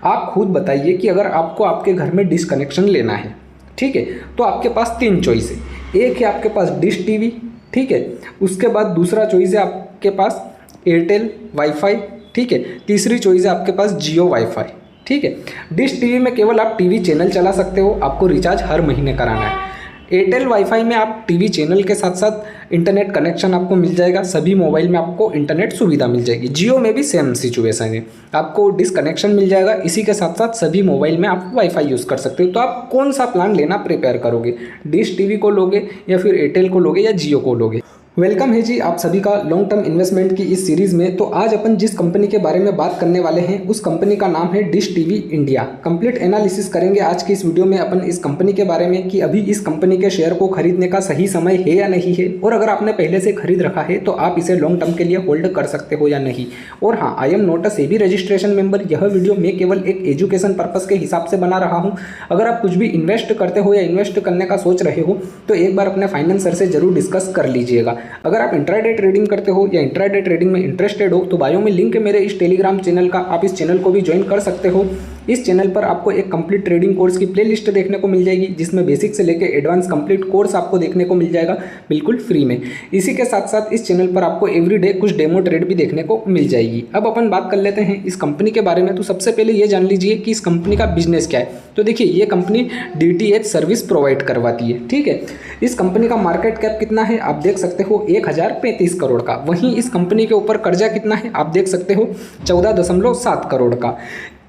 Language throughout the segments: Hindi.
आप खुद बताइए कि अगर आपको आपके घर में डिश कनेक्शन लेना है, ठीक है, तो आपके पास 3 चॉइस है। एक है आपके पास डिश टीवी, ठीक है, उसके बाद दूसरा चॉइस है आपके पास एयरटेल वाईफाई, ठीक है, तीसरी चॉइस है आपके पास जियो वाईफाई, ठीक है। डिश टीवी में केवल आप टीवी चैनल चला सकते हो, आपको रिचार्ज हर महीने कराना है। एयरटेल वाईफाई में आप टीवी चैनल के साथ साथ इंटरनेट कनेक्शन आपको मिल जाएगा, सभी मोबाइल में आपको इंटरनेट सुविधा मिल जाएगी। जियो में भी सेम सिचुएशन है, आपको डिसकनेक्शन मिल जाएगा, इसी के साथ साथ सभी मोबाइल में आप वाईफाई यूज़ कर सकते हो। तो आप कौन सा प्लान लेना प्रिपेयर करोगे, डिश टीवी को लोगे या फिर एयरटेल को लोगे या जियो को लोगे? वेलकम है जी आप सभी का लॉन्ग टर्म इन्वेस्टमेंट की इस सीरीज़ में। तो आज अपन जिस कंपनी के बारे में बात करने वाले हैं उस कंपनी का नाम है dish TV India. Complete analysis करेंगे आज की इस वीडियो में अपन इस कंपनी के बारे में कि अभी इस कंपनी के शेयर को खरीदने का सही समय है या नहीं है, और अगर आपने पहले से खरीद रखा है तो आप इसे लॉन्ग टर्म के लिए होल्ड कर सकते हो या नहीं। और हाँ, I am not a SEBI registration member. यह वीडियो मैं केवल एक एजुकेशन पर्पज़ के हिसाब से बना रहा हूँ। अगर आप कुछ भी इन्वेस्ट करते हो या इन्वेस्ट करने का सोच रहे हो तो एक बार अपने फाइनेंसर से जरूर डिस्कस कर लीजिएगा। अगर आप इंट्राडे ट्रेडिंग करते हो या इंट्राडे ट्रेडिंग में इंटरेस्टेड हो तो बायो में लिंक है मेरे इस टेलीग्राम चैनल का, आप इस चैनल को भी ज्वाइन कर सकते हो। इस चैनल पर आपको एक कंप्लीट ट्रेडिंग कोर्स की प्लेलिस्ट देखने को मिल जाएगी, जिसमें बेसिक से लेकर एडवांस कंप्लीट कोर्स आपको देखने को मिल जाएगा बिल्कुल फ्री में। इसी के साथ साथ इस चैनल पर आपको एवरीडे कुछ डेमो ट्रेड भी देखने को मिल जाएगी। अब अपन बात कर लेते हैं इस कंपनी के बारे में। तो सबसे पहले ये जान लीजिए कि इस कंपनी का बिजनेस क्या है। तो देखिए, ये कंपनी DTH सर्विस प्रोवाइड करवाती है, ठीक है। इस कंपनी का मार्केट कैप कितना है आप देख सकते हो, 1035 करोड़ का। वहीं इस कंपनी के ऊपर कर्जा कितना है आप देख सकते हो, 14.7 करोड़ का।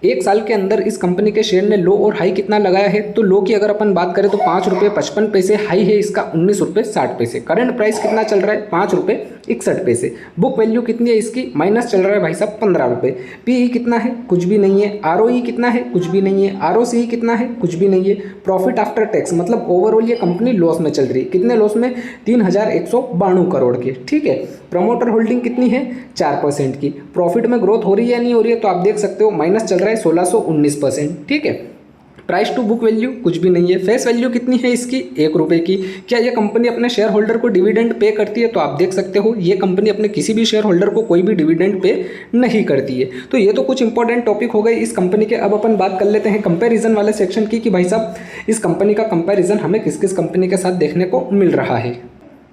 एक साल के अंदर इस कंपनी के शेयर ने लो और हाई कितना लगाया है, तो लो की अगर अपन बात करें तो 5 रुपये 55 पैसे, हाई है इसका 19 रुपये 60 पैसे। करंट प्राइस कितना चल रहा है, 5 रुपये 61 पैसे। बुक वैल्यू कितनी है इसकी, माइनस चल रहा है भाई साहब 15 रुपये। PE कितना है, कुछ भी नहीं है। ROE कितना है, कुछ भी नहीं है। ROCE कितना है, कुछ भी नहीं है। प्रॉफिट आफ्टर टैक्स मतलब ओवरऑल ये कंपनी लॉस में चल रही है। कितने लॉस में, 3192 करोड़ के, ठीक है। प्रमोटर होल्डिंग कितनी है, 4% की। प्रॉफिट में ग्रोथ हो रही है या नहीं हो रही है, तो आप देख सकते हो माइनस चल रहा है 1619%, ठीक है। प्राइस टू बुक वैल्यू कुछ भी नहीं है। फेस वैल्यू कितनी है इसकी, 1 रुपये की। क्या ये कंपनी अपने शेयर होल्डर को डिविडेंड पे करती है, तो आप देख सकते हो ये कंपनी अपने किसी भी शेयर होल्डर को कोई भी डिविडेंड पे नहीं करती है। तो ये तो कुछ इंपॉर्टेंट टॉपिक हो गए इस कंपनी के। अब अपन बात कर लेते हैं कंपैरिजन वाले सेक्शन की कि भाई साहब इस कंपनी का कंपैरिजन हमें किस किस कंपनी के साथ देखने को मिल रहा है।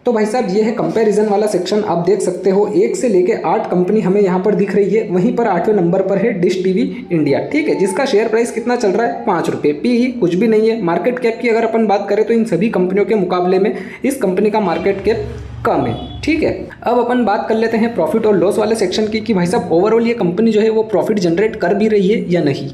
तो भाई साहब ये है कंपैरिजन वाला सेक्शन, आप देख सकते हो 1 से लेके 8 कंपनी हमें यहाँ पर दिख रही है। वहीं पर 8वें नंबर पर है डिश टीवी इंडिया, ठीक है, जिसका शेयर प्राइस कितना चल रहा है, 5 रुपये। PE कुछ भी नहीं है। मार्केट कैप की अगर अपन बात करें तो इन सभी कंपनियों के मुकाबले में इस कंपनी का मार्केट कैप कम है, ठीक है। अब अपन बात कर लेते हैं प्रॉफिट और लॉस वाले सेक्शन की कि भाई साहब ओवरऑल ये कंपनी जो है वो प्रॉफिट जनरेट कर भी रही है या नहीं।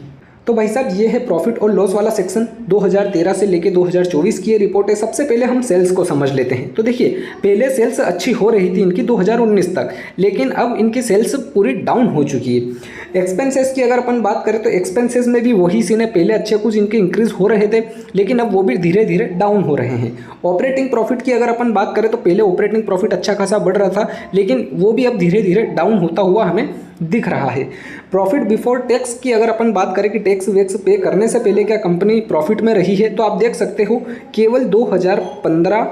तो भाई साहब ये है प्रॉफिट और लॉस वाला सेक्शन। 2013 से लेके 2024 की ये रिपोर्ट है। सबसे पहले हम सेल्स को समझ लेते हैं। तो देखिए, पहले सेल्स अच्छी हो रही थी इनकी 2019 तक, लेकिन अब इनकी सेल्स पूरी डाउन हो चुकी है। एक्सपेंसेस की अगर अपन बात करें तो एक्सपेंसेस में भी वही सीन है, पहले अच्छे कुछ इनके इंक्रीज हो रहे थे लेकिन अब वो भी धीरे धीरे डाउन हो रहे हैं। ऑपरेटिंग प्रॉफिट की अगर अपन बात करें तो पहले ऑपरेटिंग प्रॉफिट अच्छा खासा बढ़ रहा था, लेकिन वो भी अब धीरे धीरे डाउन होता हुआ हमें दिख रहा है। प्रॉफिट बिफोर टैक्स की अगर अपन बात करें कि टैक्स वैक्स पे करने से पहले क्या कंपनी प्रॉफिट में रही है, तो आप देख सकते हो केवल 2015,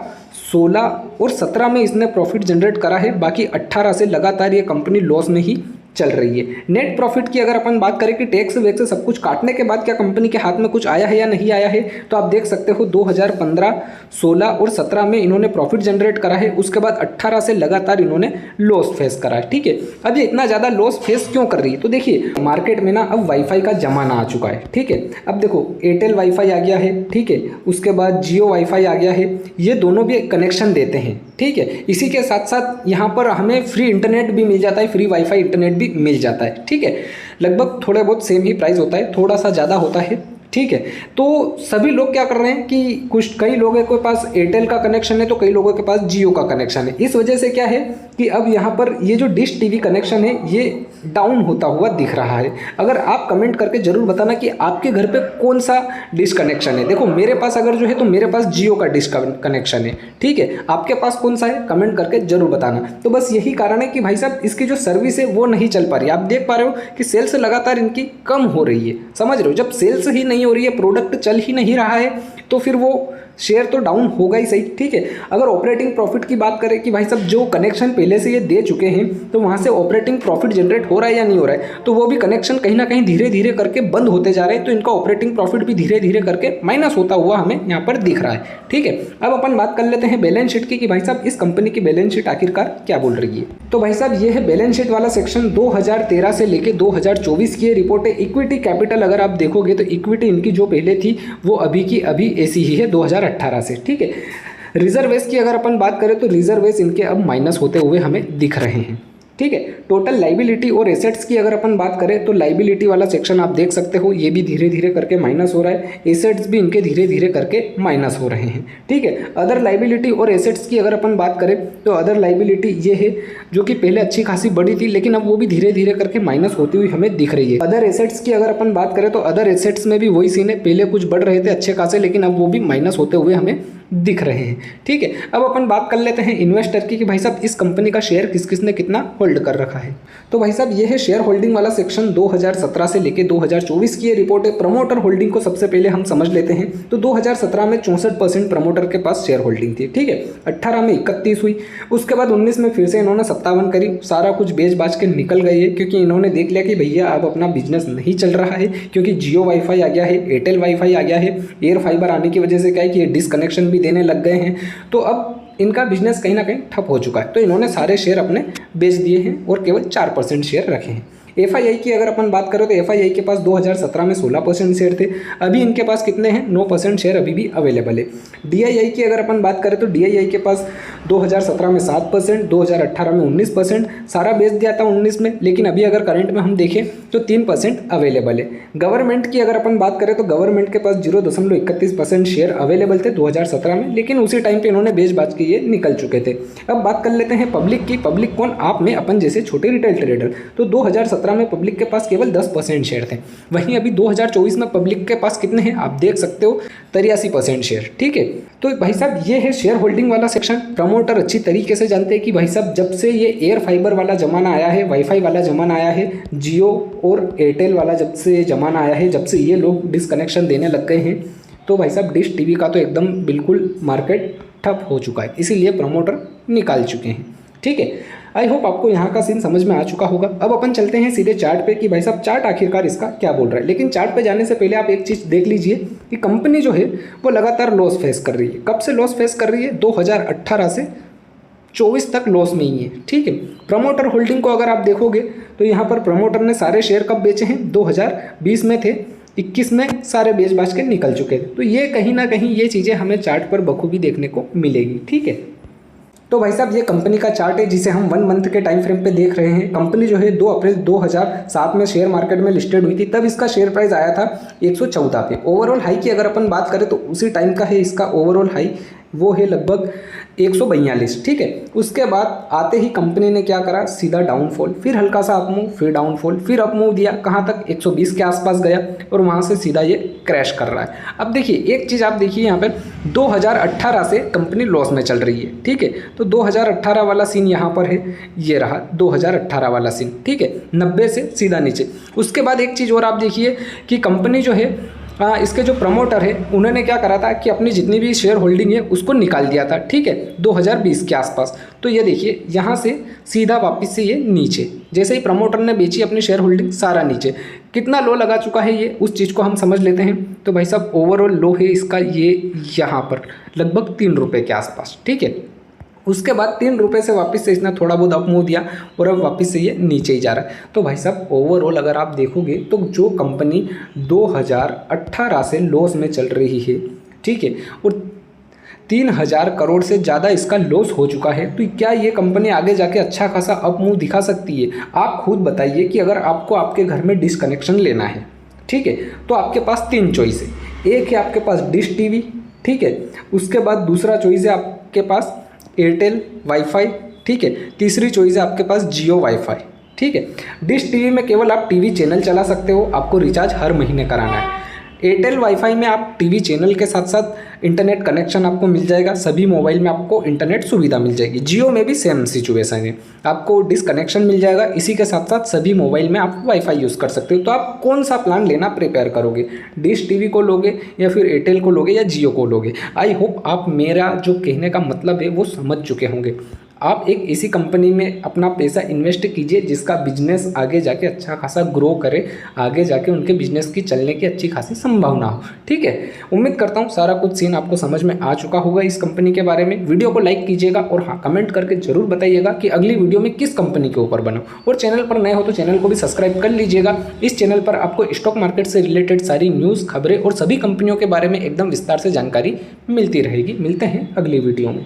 16 और 17 में इसने प्रॉफिट जनरेट करा है। बाकी 18 से लगातार ये कंपनी लॉस में ही चल रही है। नेट प्रॉफिट की अगर अपन बात करें कि टैक्स वैक्स सब कुछ काटने के बाद क्या कंपनी के हाथ में कुछ आया है या नहीं आया है, तो आप देख सकते हो 2015, 16 और 17 में इन्होंने प्रॉफिट जनरेट करा है। उसके बाद 18 से लगातार इन्होंने लॉस फेस करा है, ठीक है। अब ये इतना ज़्यादा लॉस फेस क्यों कर रही है, तो देखिए मार्केट में ना अब वाईफाई का जमाना आ चुका है, ठीक है। अब देखो एयरटेल वाईफाई आ गया है, ठीक है, उसके बाद जियो वाईफाई आ गया है। ये दोनों भी कनेक्शन देते हैं, ठीक है। इसी के साथ साथ यहाँ पर हमें फ्री इंटरनेट भी मिल जाता है, फ्री वाईफाई इंटरनेट भी मिल जाता है, ठीक है। लगभग थोड़े बहुत सेम ही प्राइस होता है, थोड़ा सा ज़्यादा होता है, ठीक है। तो सभी लोग क्या कर रहे हैं कि कई लोगों के पास एयरटेल का कनेक्शन है तो कई लोगों के पास जियो का कनेक्शन है। इस वजह से क्या है कि अब यहाँ पर ये जो डिश टीवी कनेक्शन है ये डाउन होता हुआ दिख रहा है। अगर आप कमेंट करके जरूर बताना कि आपके घर पे कौन सा डिश कनेक्शन है। देखो मेरे पास अगर जो है तो मेरे पास जियो का डिश कनेक्शन है, ठीक है। आपके पास कौन सा है कमेंट करके जरूर बताना। तो बस यही कारण है कि भाई साहब इसकी जो सर्विस है वो नहीं चल पा रही। आप देख पा रहे हो कि सेल्स लगातार इनकी कम हो रही है, समझ रहे हो। जब सेल्स ही नहीं हो रही है, प्रोडक्ट चल ही नहीं रहा है, तो फिर वो शेयर तो डाउन होगा ही सही, ठीक है। अगर ऑपरेटिंग प्रॉफिट की बात करें कि भाई साहब जो कनेक्शन पहले से ये दे चुके हैं तो वहाँ से ऑपरेटिंग प्रॉफिट जनरेट हो रहा है या नहीं हो रहा है, तो वो भी कनेक्शन कहीं ना कहीं धीरे धीरे करके बंद होते जा रहे हैं, तो इनका ऑपरेटिंग प्रॉफिट भी धीरे धीरे करके माइनस होता हुआ हमें यहाँ पर दिख रहा है, ठीक है। अब अपन बात कर लेते हैं बैलेंस शीट की कि भाई साहब इस कंपनी की बैलेंस शीट आखिरकार क्या बोल रही है। तो भाई साहब ये है बैलेंस शीट वाला सेक्शन 2013 से लेके 2024 की रिपोर्ट है। इक्विटी कैपिटल अगर आप देखोगे तो इक्विटी इनकी जो पहले थी वो अभी की अभी ऐसी ही है 2018 से, ठीक है। रिजर्वेस की अगर अपन बात करें तो रिजर्वेस इनके अब माइनस होते हुए हमें दिख रहे हैं, ठीक है। टोटल लाइबिलिटी और एसेट्स की अगर अपन बात करें तो लाइबिलिटी वाला सेक्शन आप देख सकते हो, ये भी धीरे धीरे करके माइनस हो रहा है, एसेट्स भी इनके धीरे धीरे करके माइनस हो रहे हैं, ठीक है। अदर लाइबिलिटी और एसेट्स की अगर अपन बात करें तो अदर लाइबिलिटी ये है जो कि पहले अच्छी खासी बड़ी थी लेकिन अब वो भी धीरे धीरे करके माइनस होती हुई हमें दिख रही है। अदर एसेट्स की अगर अपन बात करें तो अदर एसेट्स में भी वही सीन है, पहले कुछ बढ़ रहे थे अच्छे खासे लेकिन अब वो भी माइनस होते हुए हमें दिख रहे हैं, ठीक है। अब अपन बात कर लेते हैं इन्वेस्टर की कि भाई साहब इस कंपनी का शेयर किस किस ने कितना होल्ड कर रखा है। तो भाई साहब ये है शेयर होल्डिंग वाला सेक्शन 2017 से लेके 2024 की ये रिपोर्ट है। प्रमोटर होल्डिंग को सबसे पहले हम समझ लेते हैं। तो 2017 में 64% प्रमोटर के पास शेयर होल्डिंग थी, ठीक है। 18 में 31 हुई, उसके बाद 19 में फिर से इन्होंने 57 करी, सारा कुछ बेच बाच के निकल गई है क्योंकि इन्होंने देख लिया कि भैया अब अपना बिजनेस नहीं चल रहा है, क्योंकि जियो वाईफाई आ गया है, एयरटेल वाईफाई आ गया है, एयर फाइबर आने की वजह से क्या है कि ये डिसकनेक्शन भी देने लग गए हैं, तो अब इनका बिजनेस कहीं ना कहीं ठप हो चुका है। तो इन्होंने सारे शेयर अपने बेच दिए हैं और केवल 4% शेयर रखे हैं। एफआईआई की अगर अपन बात करें तो एफआईआई के पास 2017 में 16% शेयर थे, अभी इनके पास कितने हैं 9% शेयर अभी भी अवेलेबल है। डीआईआई की अगर अपन बात करें तो डीआईआई के पास 2017 में 7%, 2018 में 19%, सारा बेच दिया था 19 में, लेकिन अभी अगर करंट में हम देखें तो 3% अवेलेबल है। गवर्नमेंट की अगर अपन बात करें तो गवर्नमेंट के पास 0.31% शेयर अवेलेबल थे 2017 में, लेकिन उसी टाइम पे इन्होंने बेच बाच के ये निकल चुके थे। अब बात कर लेते हैं पब्लिक की। पब्लिक कौन? आप में अपन जैसे छोटे रिटेल ट्रेडर। तो 2017 में पब्लिक के पास केवल 10% शेयर थे, वहीं अभी 2024 में पब्लिक के पास कितने हैं आप देख सकते हो, 83% शेयर, ठीक है। तो भाई साहब ये है शेयर होल्डिंग वाला सेक्शन। प्रमोटर अच्छी तरीके से जानते हैं कि भाई साहब जब से ये एयर फाइबर वाला ज़माना आया है, वाईफाई वाला ज़माना आया है, जियो और एयरटेल वाला जब से ज़माना आया है, जब से ये लोग डिसकनेक्शन देने लग गए हैं, तो भाई साहब डिश टीवी का तो एकदम बिल्कुल मार्केट ठप हो चुका है, इसीलिए प्रमोटर निकाल चुके हैं, ठीक है। आई होप आपको यहाँ का सीन समझ में आ चुका होगा। अब अपन चलते हैं सीधे चार्ट पे कि भाई साहब चार्ट आखिरकार इसका क्या बोल रहा है। लेकिन चार्ट पे जाने से पहले आप एक चीज़ देख लीजिए कि कंपनी जो है वो लगातार लॉस फेस कर रही है। कब से लॉस फेस कर रही है? 2018 से 24 तक लॉस में ही है, ठीक है। प्रमोटर होल्डिंग को अगर आप देखोगे तो यहाँ पर प्रमोटर ने सारे शेयर कब बेचे हैं? 2020 में थे, 21 में सारे बेच बाच के निकल चुके थे। तो ये कहीं ना कहीं ये चीज़ें हमें चार्ट पर बखूबी देखने को मिलेगी, ठीक है। तो भाई साहब ये कंपनी का चार्ट है जिसे हम 1 मंथ के टाइम फ्रेम पे देख रहे हैं। कंपनी जो है 2 अप्रैल 2007 में शेयर मार्केट में लिस्टेड हुई थी, तब इसका शेयर प्राइस आया था 114 पे। ओवरऑल हाई की अगर अपन बात करें तो उसी टाइम का है इसका ओवरऑल हाई, वो है लगभग 142, ठीक है। उसके बाद आते ही कंपनी ने क्या करा, सीधा डाउनफॉल, फिर हल्का सा अप मूव, फिर डाउनफॉल, फिर अप मूव दिया, कहाँ तक 120 के आसपास गया और वहाँ से सीधा ये क्रैश कर रहा है। अब देखिए एक चीज़ आप देखिए यहाँ पर 2018 से कंपनी लॉस में चल रही है, ठीक है। तो 2018 वाला सीन यहाँ पर है, ये रहा 2018 वाला सीन, ठीक है, 90 से सीधा नीचे। उसके बाद एक चीज़ और आप देखिए कि कंपनी जो है इसके जो प्रमोटर है उन्होंने क्या करा था कि अपनी जितनी भी शेयर होल्डिंग है उसको निकाल दिया था, ठीक है, 2020 के आसपास। तो ये देखिए यहाँ से सीधा वापस से ये नीचे, जैसे ही प्रमोटर ने बेची अपनी शेयर होल्डिंग सारा नीचे। कितना लो लगा चुका है ये, उस चीज़ को हम समझ लेते हैं। तो भाई साहब ओवरऑल लो है इसका ये यहाँ पर लगभग 3 रुपये के आसपास, ठीक है। उसके बाद 3 रुपये से वापस से इसने थोड़ा बहुत अप मूव दिया और अब वापस से ये नीचे ही जा रहा है। तो भाई साहब ओवरऑल अगर आप देखोगे तो जो कंपनी 2018 से लॉस में चल रही है, ठीक है, और 3000 करोड़ से ज़्यादा इसका लॉस हो चुका है, तो क्या ये कंपनी आगे जाके अच्छा खासा अप मूव दिखा सकती है? आप खुद बताइए कि अगर आपको आपके घर में डिसकनेक्शन लेना है, ठीक है, तो आपके पास 3 चॉइस है। एक है आपके पास डिश टीवी, ठीक है, उसके बाद दूसरा चॉइस है आपके पास एयरटेल वाईफाई, ठीक है, तीसरी चॉइस है आपके पास जियो वाईफाई, ठीक है। डिश टीवी में केवल आप टीवी चैनल चला सकते हो, आपको रिचार्ज हर महीने कराना है। एयरटेल वाईफाई में आप टीवी चैनल के साथ साथ इंटरनेट कनेक्शन आपको मिल जाएगा, सभी मोबाइल में आपको इंटरनेट सुविधा मिल जाएगी। जियो में भी सेम सिचुएशन है, आपको डिसकनेक्शन मिल जाएगा, इसी के साथ साथ सभी मोबाइल में आप वाईफाई यूज़ कर सकते हो। तो आप कौन सा प्लान लेना प्रिपेयर करोगे, डिश टीवी को लोगे या फिर एयरटेल को लोगे या जियो को लोगे? आई होप आप मेरा जो कहने का मतलब है वो समझ चुके होंगे। आप एक ऐसी कंपनी में अपना पैसा इन्वेस्ट कीजिए जिसका बिजनेस आगे जाके अच्छा खासा ग्रो करे, आगे जाके उनके बिजनेस की चलने की अच्छी खासी संभावना हो। ठीक है, उम्मीद करता हूँ सारा कुछ सीन आपको समझ में आ चुका होगा इस कंपनी के बारे में। वीडियो को लाइक कीजिएगा और हाँ, कमेंट करके जरूर बताइएगा कि अगली वीडियो में किस कंपनी के ऊपर बनाऊँ। और चैनल पर नए हो तो चैनल को भी सब्सक्राइब कर लीजिएगा। इस चैनल पर आपको स्टॉक मार्केट से रिलेटेड सारी न्यूज़, खबरें और सभी कंपनियों के बारे में एकदम विस्तार से जानकारी मिलती रहेगी। मिलते हैं अगली वीडियो में।